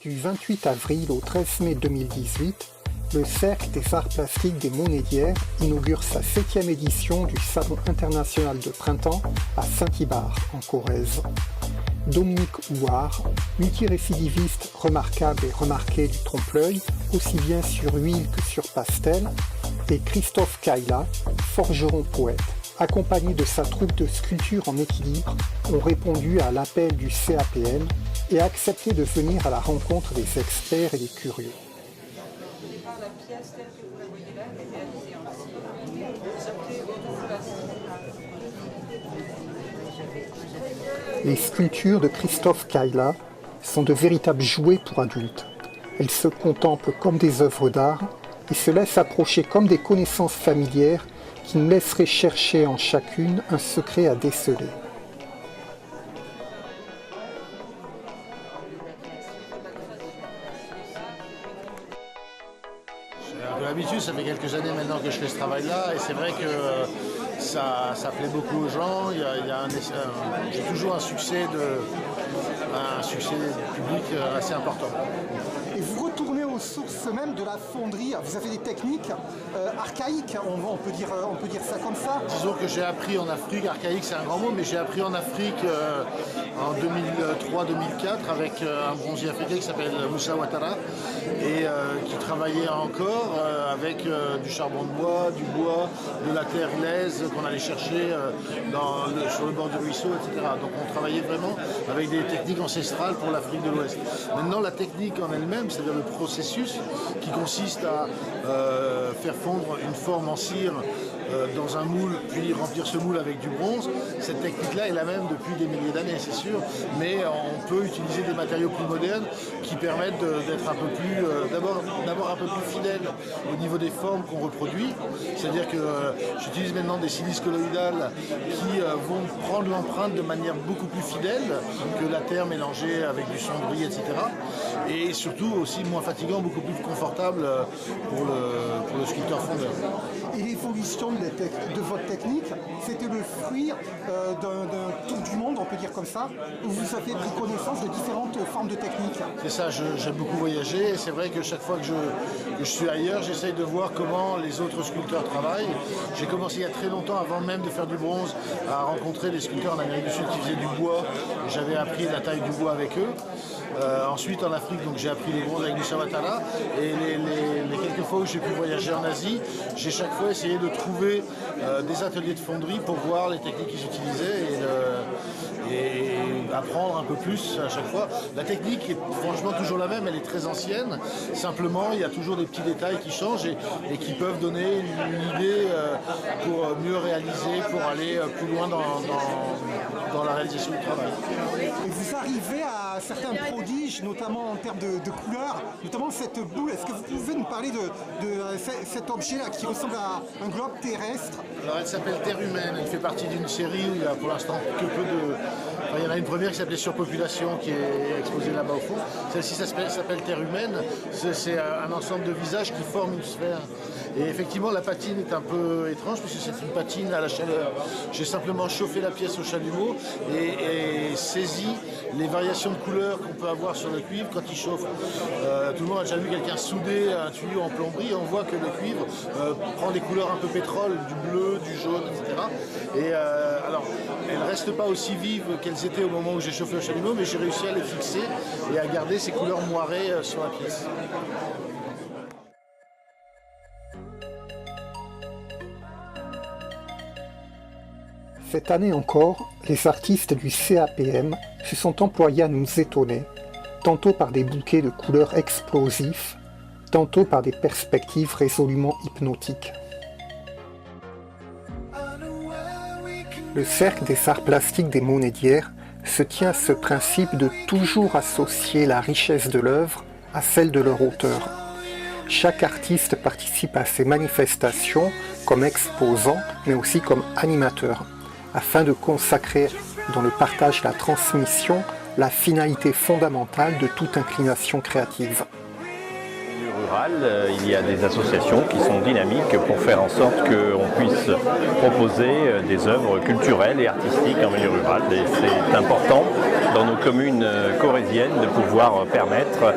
Du 28 avril au 13 mai 2018, le Cercle des Arts Plastiques des Monnaies d'Hyères inaugure sa 7e édition du Salon international de printemps à Saint-Ibard, en Corrèze. Dominique Houard, multirécidiviste remarquable et remarqué du trompe-l'œil, aussi bien sur huile que sur pastel, et Christophe Kaila, forgeron poète, accompagné de sa troupe de sculpture en équilibre, ont répondu à l'appel du CAPM et accepté de venir à la rencontre des experts et des curieux. La pièce telle que vous la voyez là, elle est réalisée en cire, adaptée au plastique. Les sculptures de Christophe Kaila sont de véritables jouets pour adultes. Elles se contemplent comme des œuvres d'art et se laissent approcher comme des connaissances familières qui nous laisseraient chercher en chacune un secret à déceler. J'ai un peu l'habitude, ça fait quelques années maintenant que je fais ce travail-là et c'est vrai que ça plaît beaucoup aux gens. J'ai toujours un succès public assez important. Et vous retournez aux sources même de la fonderie. Vous avez des techniques archaïques, on peut dire ça comme ça. Disons que j'ai appris en Afrique, archaïque c'est un grand mot, mais j'ai appris en Afrique en 2003-2004 avec un bronzier africain qui s'appelle Moussa Ouattara et qui travaillait encore avec du charbon de bois, du bois, de la terre glaise qu'on allait chercher sur le bord du ruisseau, etc. Donc on travaillait vraiment avec des techniques ancestrales pour l'Afrique de l'Ouest. Maintenant la technique en elle-même, c'est-à-dire le processus qui consiste à faire fondre une forme en cire dans un moule, puis remplir ce moule avec du bronze. Cette technique-là est la même depuis des milliers d'années, c'est sûr, mais on peut utiliser des matériaux plus modernes qui permettent d'être un peu plus, d'abord un peu plus fidèle au niveau des formes qu'on reproduit. C'est-à-dire que j'utilise maintenant des silices colloïdales qui vont prendre l'empreinte de manière beaucoup plus fidèle que la terre mélangée avec du cendrier, etc. Et surtout aussi moins fatigant, beaucoup plus confortable pour le sculpteur fondeur. Et l'évolution de votre technique, c'était le fruit d'un tour du monde, on peut dire comme ça, où vous avez pris connaissance de différentes formes de techniques. C'est ça, j'aime beaucoup voyager et c'est vrai que chaque fois que je suis ailleurs, j'essaye de voir comment les autres sculpteurs travaillent. J'ai commencé il y a très longtemps, avant même de faire du bronze, à rencontrer des sculpteurs en Amérique du Sud qui faisaient du bois. J'avais appris la taille du bois avec eux. Ensuite en Afrique, donc j'ai appris le bronze avec Moussa Ouattara et les quelques fois où j'ai pu voyager en Asie, j'ai chaque fois essayé de trouver des ateliers de fonderie pour voir les techniques qu'ils utilisaient et apprendre un peu plus à chaque fois. La technique est franchement toujours la même, elle est très ancienne, simplement il y a toujours des petits détails qui changent et qui peuvent donner une idée pour mieux réaliser, pour aller plus loin dans la réalisation du travail. Et vous arrivez à certains prodiges, notamment en termes de couleurs, notamment cette boule. Est-ce que vous pouvez nous parler de cet objet-là qui ressemble à un globe terrestre? Alors elle s'appelle Terre humaine, elle fait partie d'une série où il y a pour l'instant que peu de... Enfin, il y en a une première qui s'appelait Surpopulation qui est exposée là-bas au fond. Celle-ci s'appelle Terre humaine, c'est un ensemble de visages qui forment une sphère. Et effectivement la patine est un peu étrange puisque c'est une patine à la chaleur. J'ai simplement chauffé la pièce au chalumeau et saisi les variations de couleurs qu'on peut avoir sur le cuivre quand il chauffe. Tout le monde a déjà vu quelqu'un souder un tuyau en plomberie, on voit que le cuivre prend des couleurs un peu pétrole, du bleu, du jaune, etc. Et alors, elles ne restent pas aussi vives qu'elles étaient au moment où j'ai chauffé le chalumeau, mais j'ai réussi à les fixer et à garder ces couleurs moirées sur la pièce. Cette année encore, les artistes du CAPM se sont employés à nous étonner, tantôt par des bouquets de couleurs explosifs, tantôt par des perspectives résolument hypnotiques. Le Cercle des Arts Plastiques des Monnaies d'Hyères se tient à ce principe de toujours associer la richesse de l'œuvre à celle de leur auteur. Chaque artiste participe à ces manifestations comme exposant, mais aussi comme animateur, afin de consacrer dans le partage et la transmission la finalité fondamentale de toute inclination créative. Il y a des associations qui sont dynamiques pour faire en sorte qu'on puisse proposer des œuvres culturelles et artistiques en milieu rural. Et c'est important dans nos communes corésiennes de pouvoir permettre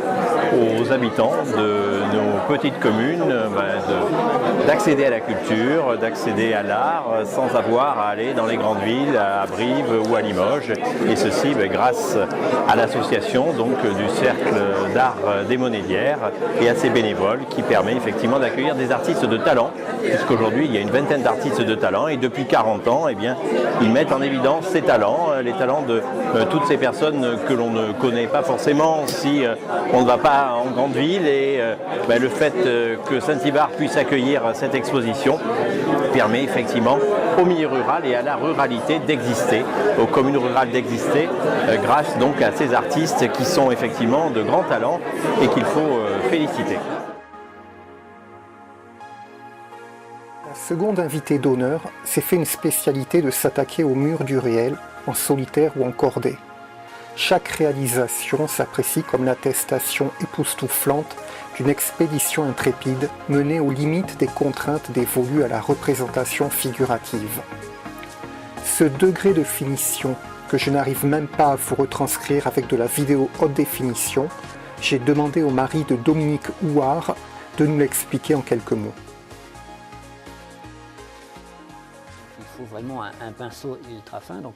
aux habitants de nos petites communes d'accéder à la culture, d'accéder à l'art sans avoir à aller dans les grandes villes, à Brive ou à Limoges. Et ceci grâce à l'association du Cercle d'art des Monédières et à ses bénévoles qui permet effectivement d'accueillir des artistes de talent, puisqu'aujourd'hui il y a une vingtaine d'artistes de talent et depuis 40 ans, ils mettent en évidence ces talents, les talents de toutes ces personnes que l'on ne connaît pas forcément si on ne va pas en grande ville. Et le fait que Saint-Ibard puisse accueillir cette exposition permet effectivement au milieu rural et à la ruralité d'exister, aux communes rurales d'exister, grâce donc à ces artistes qui sont effectivement de grands talents et qu'il faut féliciter. La seconde invitée d'honneur s'est fait une spécialité de s'attaquer au mur du réel, en solitaire ou en cordée. Chaque réalisation s'apprécie comme l'attestation époustouflante d'une expédition intrépide menée aux limites des contraintes dévolues à la représentation figurative. Ce degré de finition, que je n'arrive même pas à vous retranscrire avec de la vidéo haute définition, j'ai demandé au mari de Dominique Houard de nous l'expliquer en quelques mots. Il faut vraiment un pinceau ultra fin, donc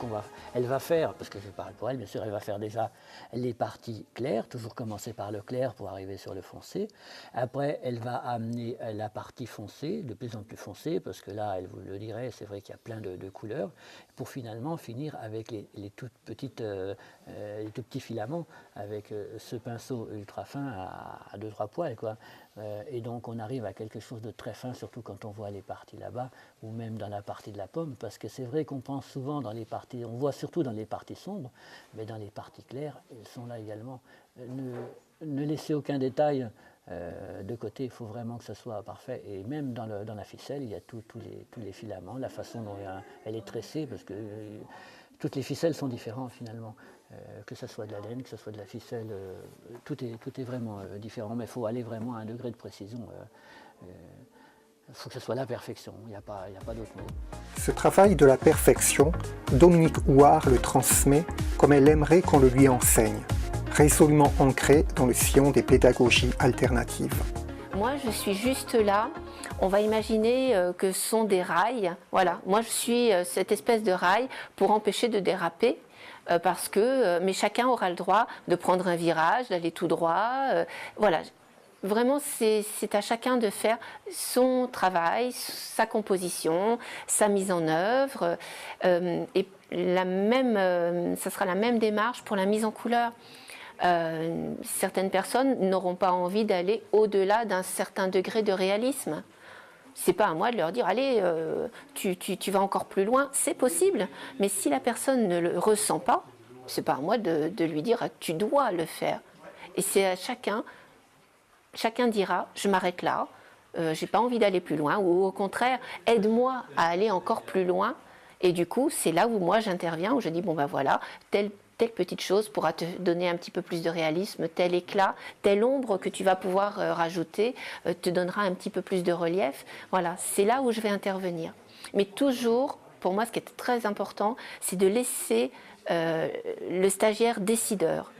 elle va faire, parce que je parle pour elle, bien sûr, elle va faire déjà les parties claires, toujours commencer par le clair pour arriver sur le foncé. Après, elle va amener la partie foncée, de plus en plus foncée, parce que là, elle vous le dirait, c'est vrai qu'il y a plein de couleurs, pour finalement finir avec les tout petits filaments, avec ce pinceau ultra fin à 2-3 poils, quoi. Et donc on arrive à quelque chose de très fin, surtout quand on voit les parties là-bas, ou même dans la partie de la pomme, parce que c'est vrai qu'on pense souvent dans les parties, on voit surtout dans les parties sombres, mais dans les parties claires, elles sont là également. Ne laissez aucun détail de côté, il faut vraiment que ce soit parfait. Et même dans la ficelle, il y a tous les filaments, la façon dont elle est tressée, parce que toutes les ficelles sont différentes finalement. Que ce soit de la laine, que ce soit de la ficelle, tout est vraiment différent, mais il faut aller vraiment à un degré de précision. Il faut que ce soit la perfection, il n'y a pas d'autre mot. Ce travail de la perfection, Dominique Houard le transmet comme elle aimerait qu'on le lui enseigne, résolument ancré dans le sillon des pédagogies alternatives. Moi, je suis juste là. On va imaginer que ce sont des rails. Voilà, moi je suis cette espèce de rail pour empêcher de déraper. Mais chacun aura le droit de prendre un virage, d'aller tout droit. Voilà, vraiment c'est à chacun de faire son travail, sa composition, sa mise en œuvre. Et ça sera la même démarche pour la mise en couleur. Certaines personnes n'auront pas envie d'aller au-delà d'un certain degré de réalisme. C'est pas à moi de leur dire, allez, tu vas encore plus loin. C'est possible, mais si la personne ne le ressent pas, c'est pas à moi de lui dire, tu dois le faire. Et c'est à chacun dira, je m'arrête là, j'ai pas envie d'aller plus loin, ou au contraire, aide-moi à aller encore plus loin. Et du coup, c'est là où moi j'interviens, où je dis, bon ben voilà, telle petite chose pourra te donner un petit peu plus de réalisme, tel éclat, telle ombre que tu vas pouvoir rajouter te donnera un petit peu plus de relief. Voilà, c'est là où je vais intervenir. Mais toujours, pour moi, ce qui est très important, c'est de laisser le stagiaire décideur.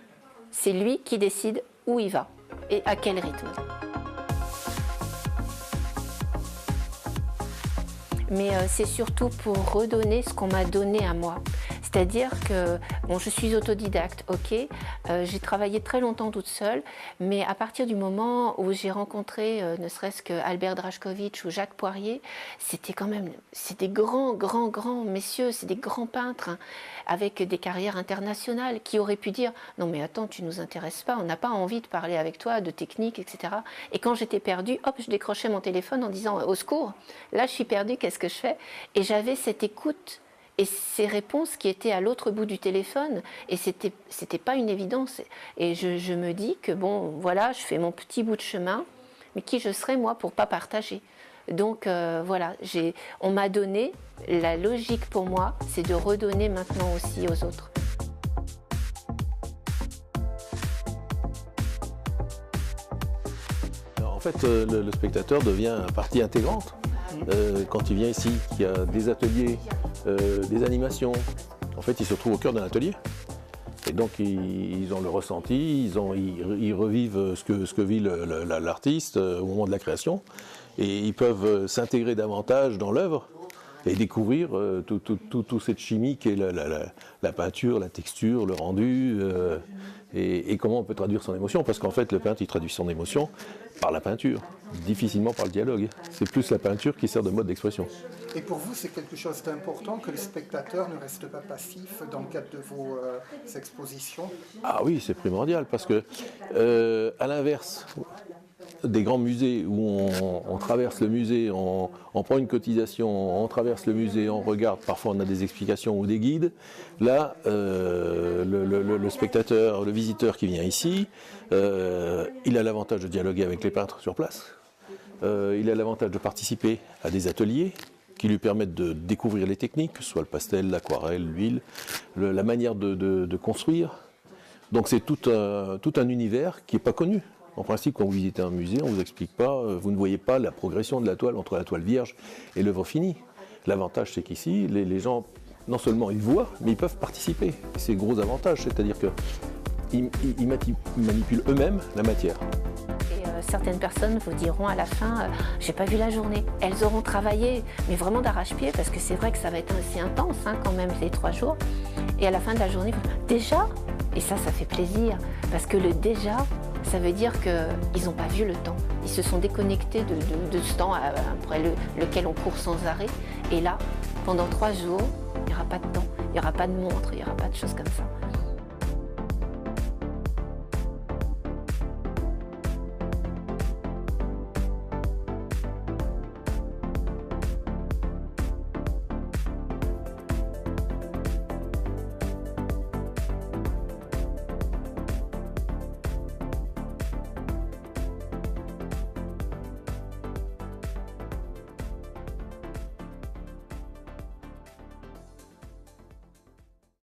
C'est lui qui décide où il va et à quel rythme. Mais c'est surtout pour redonner ce qu'on m'a donné à moi. C'est-à-dire que je suis autodidacte, ok, j'ai travaillé très longtemps toute seule, mais à partir du moment où j'ai rencontré ne serait-ce que Albert Drašković ou Jacques Poirier, c'est des grands messieurs, c'est des grands peintres hein, avec des carrières internationales qui auraient pu dire « Non mais attends, tu nous intéresses pas, on n'a pas envie de parler avec toi, de technique, etc. » Et quand j'étais perdue, hop, je décrochais mon téléphone en disant « Au secours, là je suis perdue, qu'est-ce que je fais ?» Et j'avais cette écoute et ces réponses qui étaient à l'autre bout du téléphone, et c'était pas une évidence. Et je me dis que bon, voilà, je fais mon petit bout de chemin, mais qui je serais moi pour pas partager. Donc voilà, on m'a donné, la logique pour moi, c'est de redonner maintenant aussi aux autres. En fait, le spectateur devient partie intégrante. Quand il vient ici, qu'il y a des ateliers, des animations, en fait, il se trouve au cœur d'un atelier. Et donc ils ont le ressenti, ils revivent ce que vit l'artiste au moment de la création, et ils peuvent s'intégrer davantage dans l'œuvre et découvrir toute cette chimie qu'est la peinture, la texture, le rendu, et comment on peut traduire son émotion, parce qu'en fait le peintre il traduit son émotion par la peinture, difficilement par le dialogue. C'est plus la peinture qui sert de mode d'expression. Et pour vous, c'est quelque chose d'important que le spectateur ne reste pas passif dans le cadre de vos expositions? Ah oui, c'est primordial, parce que à l'inverse des grands musées où on traverse le musée, on prend une cotisation, on traverse le musée, on regarde, parfois on a des explications ou des guides. Là, le spectateur, le visiteur qui vient ici, il a l'avantage de dialoguer avec les peintres sur place. Il a l'avantage de participer à des ateliers qui lui permettent de découvrir les techniques, que ce soit le pastel, l'aquarelle, l'huile, la manière de construire. Donc c'est tout un univers qui n'est pas connu. En principe, quand vous visitez un musée, on ne vous explique pas, vous ne voyez pas la progression de la toile entre la toile vierge et l'œuvre finie. L'avantage, c'est qu'ici, les gens, non seulement ils voient, mais ils peuvent participer. C'est le gros avantage, c'est-à-dire qu'ils manipulent eux-mêmes la matière. Certaines personnes vous diront à la fin j'ai pas vu la journée. Elles auront travaillé, mais vraiment d'arrache-pied, parce que c'est vrai que ça va être aussi intense quand même les 3 jours. Et à la fin de la journée, déjà, et ça fait plaisir, parce que le déjà, ça veut dire qu'ils n'ont pas vu le temps. Ils se sont déconnectés de ce temps après lequel on court sans arrêt. Et là, pendant 3 jours, il n'y aura pas de temps, il n'y aura pas de montre, il n'y aura pas de choses comme ça.